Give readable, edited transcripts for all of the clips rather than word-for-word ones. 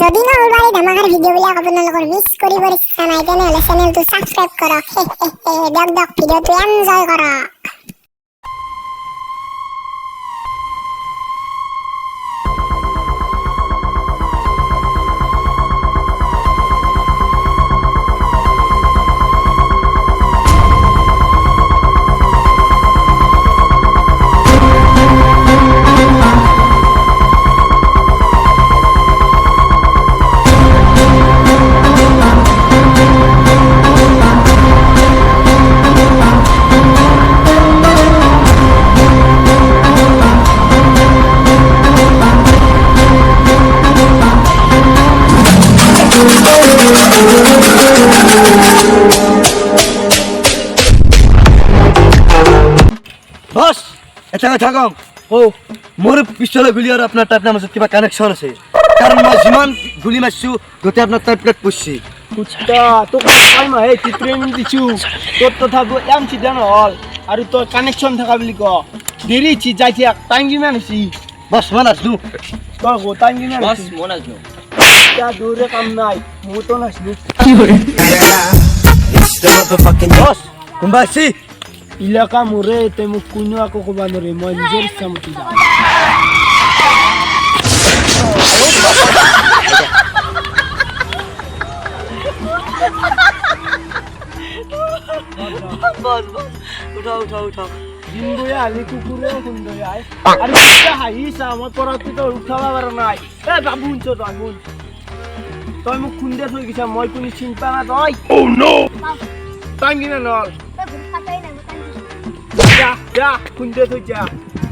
যদি নহ'ল ধামাকাৰ ভিডিঅ'বিলাক আপোনালোকৰ মিছ কৰিব ইচ্ছা নাই তেনেহ'লে চেনেলটো ছাবস্ক্ৰাইব কৰক। দিয়ক ভিডিঅ'টো এনজয় কৰক। বস এটা কথা কওঁ মোৰ পিছলৈ গুলি আৰু আপোনাৰ টাইপৰ মাজত কিবা কানেকশ্যন আছে, কাৰণ মই যিমান গুলি মাৰিছোঁ গোটেই আপোনাৰ টাইপ প্লেট পঢ়ছি। কুত্তা তোক কই মই কি ট্ৰেনিং দিছো তোৰ তথাপি এম চিধা নহল আৰু তোৰ কানেকশ্যন থকা বুলি ক দেৰি চি যাই থাক টাইম কিমান হৈছে বস মই নাচলো। তই গো টাইম কিমান বস হৈছে মই নাজনো এতিয়া দৌৰে কাম নাই মোৰ তো নাছিলো বস কোনবা আছে ইলাকা মোৰে তই মোক কোনো আকৌ ক'বা নোৱাৰে মই নিজৰ ইচ্ছা মতে যাম বস উঠাও দিনবোৰে আজি কুকুৰেও সুন্দৰ আই আৰু এতিয়া হাঁহিছা মই পৰাটো তই উঠাব পৰা নাই এ বাবু শুনছ তই শুন তই মোক খুন্দে থৈ গৈছা মই কোনো চিন্তা নাই তই টাইম কিমান হ'ল যা খুন্দে থৈ যা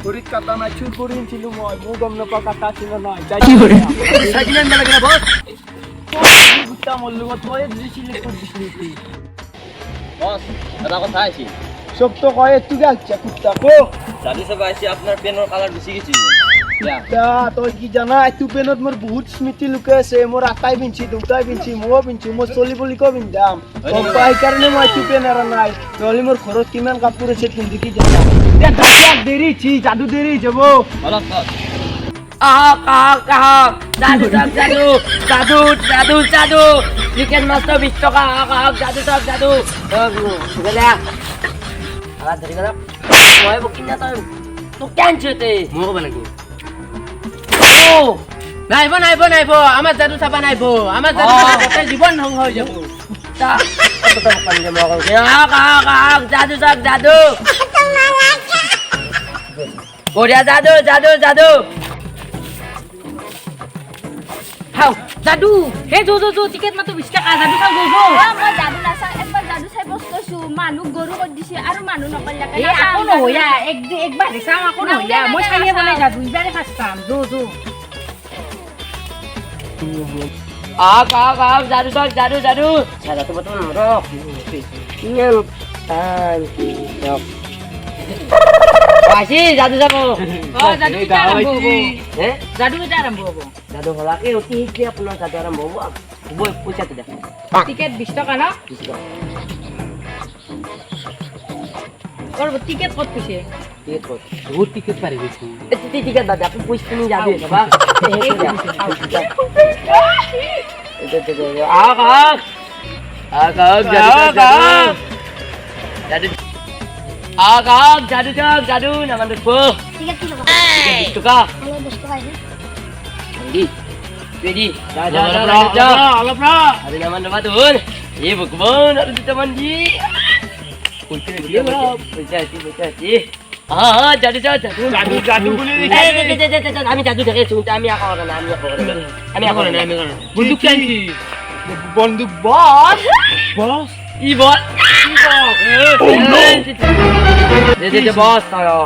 ভৰিত কাটা নাই চুৰ কৰি আনিছিলো মই মোৰ গম নাপাওঁ কাটা আছিল নাই চাইকেল আনিব লাগে না বস। গুটা মোৰ লগত তই দিছিলি ক'ত দিছিলি বস এটা কথা আছে চব তো কয় তোকে আচ্ছা কুত্তা কো জানি চাব আছে আপনার পেনৰ কালার বেশি গেছে তই কি জানা এইটো পেনত মোৰ বহুত স্মৃতি লুকাই আছে মোৰ আটাই পিন্ধছি দুটাই পিন্ধছি ময়ো পিন্ধছি মই চলি বুলি কৈ পিন্ধাম গম পাই সেইকাৰণে মই এইটো পেন এৰা নাই নহ'লে মোৰ ঘৰত কিমান কাপোৰ আছে পিন্ধি কি জানা দেৰি চি যাদু দেৰি যাব অলপ বস जादू सब जादू चिकन मस्त 20 टका जादू सब जादू गल्या आवाज धरि गला মই বকিনা তই তো কেনছতে মই ক'ব লাগিব ও নাইব আমার জাদু চাবা নাইব আমার জাদু গোটেই জীবন ধ্বংস হৈ যাব তা কত পানি যে মই জাদু সব জাদু বঢ়িয়া জাদু হাও জাদু হে জো টিকেট মাতো 20 টাকা জাদু চাও জো মই জাদু নাচা একবাৰ জাদু চাই বস্তু মানুহ গৰু কৰি দিছে আৰু মানুহ নকৰিলাকে এ আকো নহয়া একবাৰ চাও আকো নহয়া মই চাইয়ে বলে জাদু ইবাৰে ফাৰ্ষ্ট টাইম জো জাদু সব জাদু সাদা তো মত রক ইয়েল রক আসি জাদু যাব জাদু কি আরম্ভ হবো জাদু কি আরম্ভ হবো জাদু হলাকে অতি কি আপনার জাদু আরম্ভ হবো বই পয়সাতে দেখ টিকেট 20 টাকা না 20 টাকা और टिकट কত পিছে টিকেট কত বহুত টিকেট পারি গেছি টিকেট দাদা আপনি পয়সা নিয়ে যাবে বাবা জাদু নামান দেখো ঠিক আছে টিকেট 20 টাকা আমি 10 টাকা ready जा alapra ada naman naman doon bukbon ada di taman ji kunci dia pulsa জাদু বলি আমি জাদু দেখে শুনতে আমি আকো না বন্দুক চাইছি বন্দুক বস ই বল দে বস তাও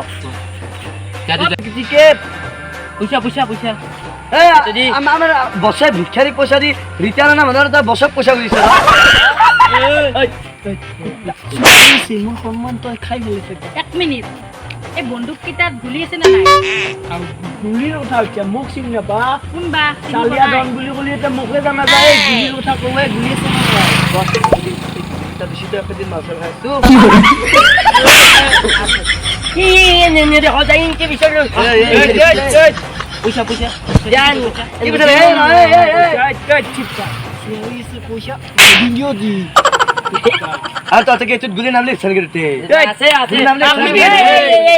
জাদু টিকেট পয়সা আমাৰ বছে ভিক্ষাৰী পইচা দি ৰিটাৰ্ণ না মানুহৰ তাৰ বছক পইচা কৰিছে মোৰ সন্মান তই খাই মেলিছে 1 মিনিট এই বন্দুক কিটাত গুলি আছে না নাই আৰু গুলিৰ কথা এতিয়া মোক চিনি নাপা কোনবা চালিয়া ডন বুলি এতিয়া মোকে জানা যায় গুলিৰ কথা কওঁৱে গুলি আছে না নাই বেছি একেদিন মাছৰ খাইছো কি নে দেখো যাই কি বিষয় পয়সা পইচা জান কি বিচাৰে ভিডিও দি আর তো থেকে গুলি নাম লিখছেন গেতে আছে আছে নাম লেখ, নাম লেখ।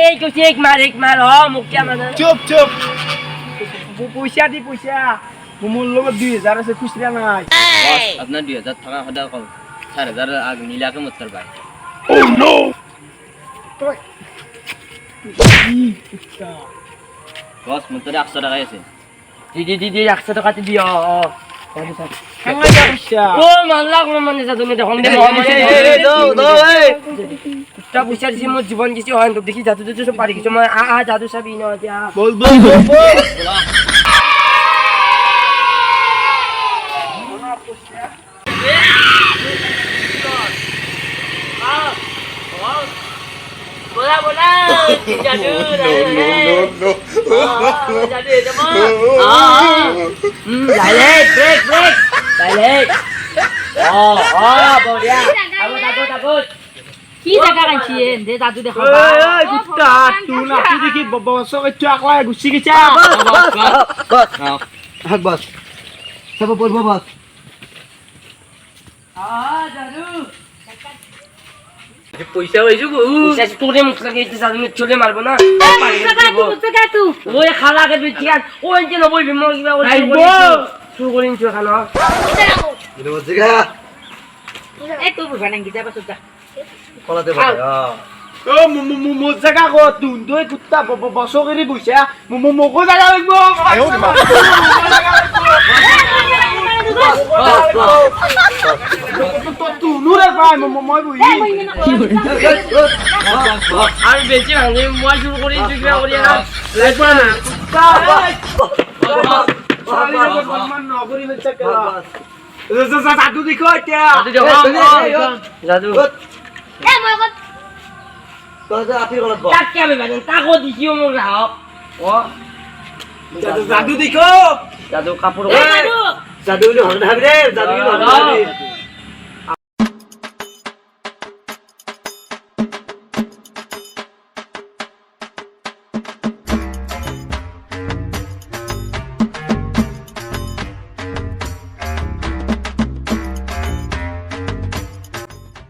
এই কুছি এক মার মুখ কে মানে চুপ চুপ পয়সা দি পয়সা মোৰ লগত 2000 আছে খুচরা নাই বস আপনার 2000 টাকা হদা কম 4000 আগ মিলাকে মত কর ভাই বস মতরে 100 টাকা আছে দি 100 টাকা দিও কাঙ্গা যা পয়সা ও মাল্লা কোন মানে তুমি দেখুন দে তা পয়সা দিছি মোর জীবন দিছি হয় তো দেখি জাদু জাদু সব পারি কিছু জাদু সব ইনো দিয়া বল বল বল bola bola জাদু জাদু জমা ডাইরেক্ট ব্রেক ব্রেক ডাইরেক্ট বড়িয়া takut কি জায়গা কাঁচিয়ে দে দাদু দেখা এই কুত্তা তুই না তুই দেখি বসকে চাক লাগা গুছি গেছা বস হক বস সব বলবো বস জাদু পয়সা হইছো গো পয়সা তোরে মুখ লাগে জাদু নে চলে মারবো না ওই খালা কে বিটিয়ান ওই যে নবই বিমল কিবা ওই শুরু করিন চো খানা এটা বলছি গা এই তো বানান গিতা বাসুদা কলাতে বলে ও মো জায়গা কো তুই দুই কুত্তা বসকে বইছা মো জায়গা লাগবো আয়ো মা তুই নুরে পাই মই বই আমি বেঁচে ভাঙে মই শুরু করি জিগরা করি না লাগবে না জাদু দেখো এতিয়া জাদু এই মই কত তো আপনি কলত বস তাক কে আমি বাজেন তাকো দিছিও মোক রাও ও জাদু দেখো জাদু কাপড় দাদু জাদু হলে হন হবে রে জাদু হলে হন হবে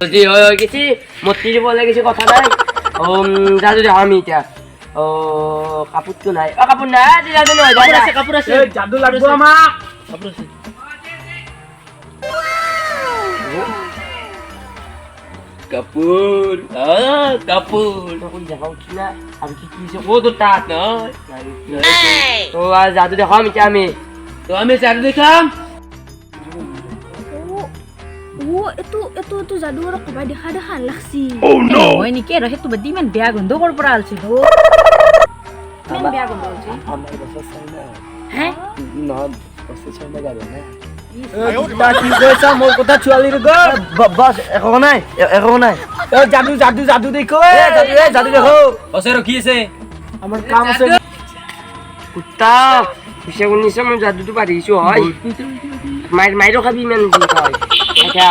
যদি হয়ে গেছি মতি বলে কিছু কথা নাই জাদু দে আমি এটা ও কাপড় তো নাই ও কাপড় নাই জাদু নয় কাপড় আছে এই জাদু লাগবো আমাক কাপড় কাপড় তখন দেখাও কি না আমি কি কিছে ও তো তা নয় তো আর জাদু দেখাও আমি তো আমি জাদু দেখাম ও এতো জাদু আৰু কবাই দেখা দেখা লাগছি হয় নেকি আৰু সেইটো বাদ দি ইমান বেয়া গোন্ধ কৰ পৰা আলছি তো ইমান বেয়া গন্ধ হৈছে হে কি কৈছা মোৰ কথা ছোৱালীৰ গো বস একো নাই জাদু জাদু জাদু দেখো জাদু দেখো বসে রকি আছে আমার কাম আছে কুত্তা পিছে শুনিছে মই জাদুটো পাৰিছো হয় মাইৰো খাবি ইমান যি কয় এতিয়া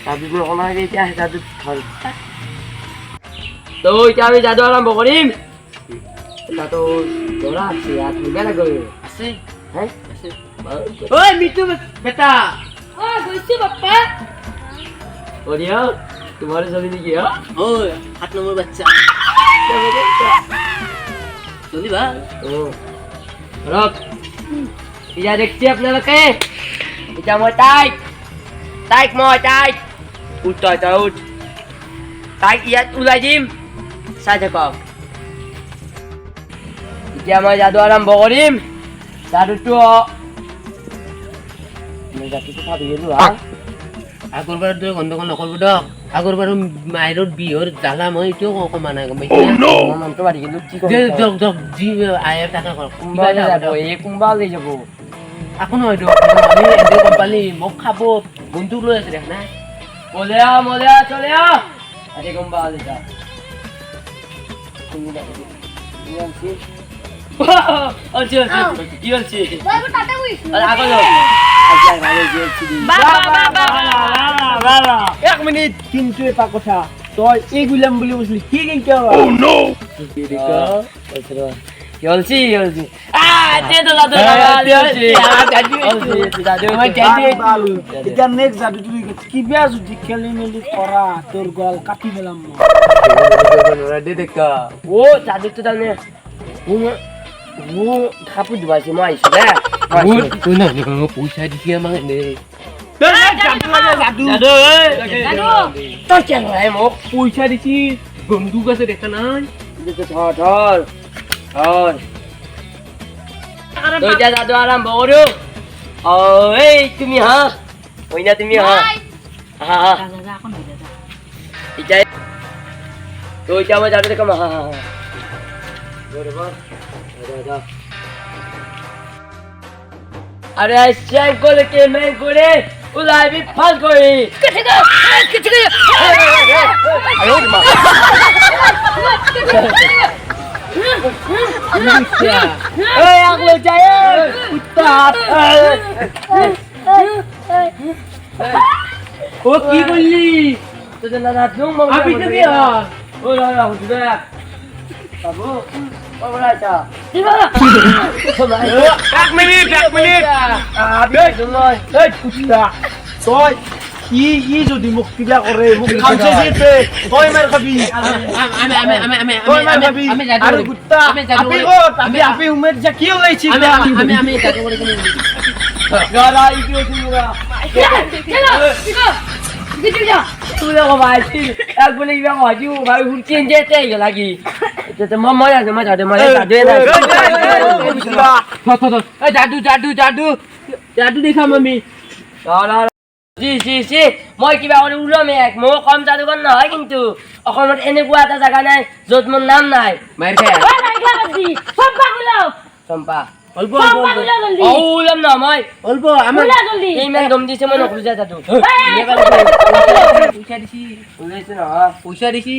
জাদুটো অকণমান এতিয়া জাদু ধৰ তো এতিয়া আমি জাদু আৰম্ভ কৰিম তাতো ধৰা আছে ইয়াত নিবা লাগে আছে হে আছে ঐ মিটু বেটা ও গৈছি বাপ্পা ওরিয়া তোমারে জমি কি হ্যাঁ ও 7 নম্বর বাচ্চা চলি বা ও রক ইয়া দেখছি আপনাকে এটা মই টাইক মই টাইক উঠ উঠ টাইক ইয়াত ওলাই দিম চাই থাকক এতিয়া মই যাদু আৰম্ভ কৰিম যাদুটো মই যাদুটো ভাবি গেলো হা আগৰবাৰ তই গণ্ডগোল নকৰিব দক আগৰবাৰ মাইৰৰ বিহৰ জ্বালা মই এইটো অকণমান নাই গম পাইছে মই মনটো বাঢ়ি গেলো কি কৰিম যি আহে তাকে কৰ কোনোবা যাব এই কোনোবা লৈ যাব আকৌ নহয় দক আমি এনে গম পালি মোক খাব বন্ধুক লৈ আছে দেখ না মলে চলে আরে গম পালে যা কোনোবা আচ্ছা কি হচ্ছে মই তাতে গৈছো আরে আগো যাও আচ্ছা ভালো জ্বলছি বাবা 1 মিনিট কিন্তু এটা কথা তই এই গুলাম বুলি বুঝলি কি কিন্তু হলছি দে তো দাদু এতিয়া নেক্সট জাদু তুই কিবা যদি খেলি মেলি কৰা তোর গল কাটি পেলাম দে দেখা ও জাদু তো জানে ও কাপড় দিবাছি মই আইছো দে তুই না পয়সা দিছি আমাকে দে জাদু তোর কেন ভাই মোক পয়সা দিছি বন্দুক আছে দেখা নাই ধর ধর ধর তোজা জাদু আরম্ভ করো এই তুমি হ্যাঁ ওই না তুমি হ্যাঁ হ্যাঁ ইজাই তোজা আমার জাদু দেখো হ্যাঁ হ্যাঁ বরাবর দাদা আরে আইসাই করে কে मैं করে উলাই বি ফাল করি কিছু আরে মা এই আগলে যায় উত্তাপ ও কি বললি তোদের না রাত নো আমি তো কি ও লা লা হুদা বাবু বাবু রাজা এক মিনিট আবে নয় এই কুত্তা তই ই যদি মোক কিবা কৰে মোক খামছে জিতে তই মার খাবি তই মার খাবি আৰু কুত্তা আমি আপি উমেদ যা কি হইছি আমি কাকে করে কোন গারা ই কি হইছি তুই দেখো ভাই এক বলে কি বাজু ভাই হুল চেঞ্জ যেতে গেল কি তো মজা আছে মজা দে মজা দে না এই জাদু জাদু জাদু জাদু দেখা মামি জি মই কিবা কৰি উলামে এক মই কম জাদুকৰ নহয় কিন্তু অসমত এনেকুৱা এটা জাগা নাই য'ত মোৰ নাম নাই মাৰ খায় চম্পা অল্প উলাম না মই অল্প আমাৰ ইমান দম দিছে মই নকৰো জাদু পইচা দিছি ওলাইছে না পইচা দিছি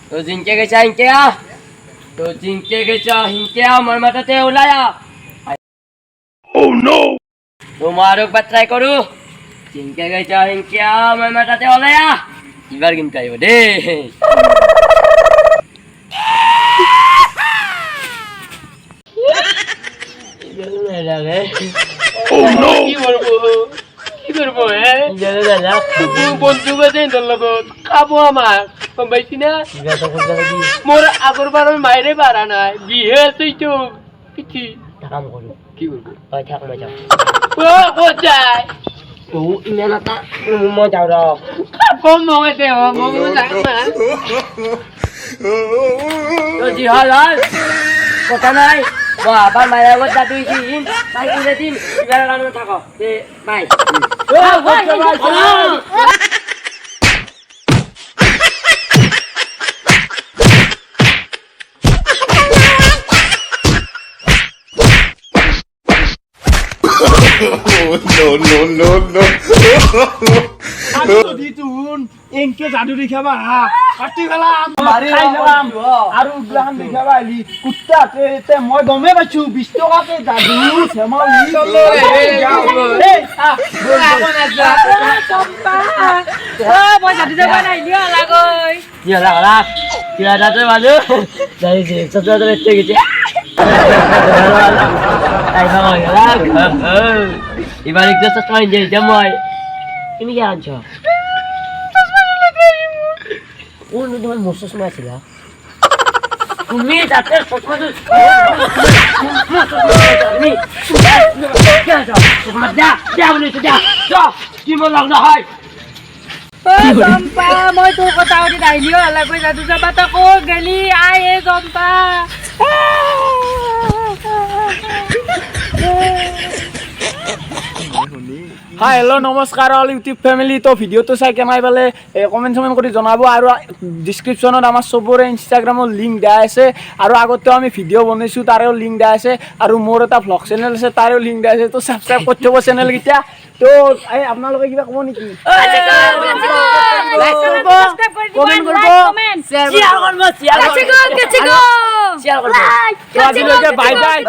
তো জিনকে গেছা ইনকে তো জিনকে গেছা হিনকে আমার মাথাতে ওলায়া ও নো তোমারও বাতরাই করু জিনকে গেছা হিনকে আমার মাথাতে ওলায়া এবার কিন্তু আইব দে কি করবো বন্ধু আছে তোর লগত খাবো আমার কম পাইছি না মোর আগর বার আমি মাইরে পারা নাই বিহে তুই তো পিছি কাম করো কি করবো ওই থাক মই যাও ও যাই ও ইমেন আতা মই যাও র কম মগে দে মগে যাই না তো জি হাল কথা নাই আবার মায়ের আগত জাদু দিন তাই করে দিন এবার রান্না থাকো বাই এনকে জাদু দেখাবা কাটি পেলাম আৰু উগলাখান দেখাবা আলি কুত্তা মই গমে পাইছো 20 টকাকে জাদু এবার একটু চশমা যে মই তুমি কি আনছ কোন তোমার মোর চশমা আছিল তুমি যাতে চশমা কি মন লাগনা হয় জম্পা মই তোৰ কথা সুধি নাহিলি হলাকৈ যাদু যাবা তই ক'ত গেলি আই এ জম্পা হাই হেল্ল' নমস্কাৰ অল ইউটিউব ফেমিলি তো ভিডিঅ'টো চাই কেনাই পালে কমেণ্ট চমেণ্ট কৰি জনাব আৰু ডিছক্ৰিপশ্যনত আমাৰ চবৰে ইনষ্টাগ্ৰামৰ লিংক দিয়া আছে আৰু আগতেও আমি ভিডিঅ' বনাইছোঁ তাৰেও লিংক দিয়া আছে আৰু মোৰ এটা ভ্লগ চেনেল আছে তাৰেও লিংক দিয়া আছে তো ছাবস্ক্ৰাইব কৰি থ'ব চেনেলকেইটা তো এই আপোনালোকে কিবা ক'ব নেকি কমেণ্ট কৰিব বাই বাই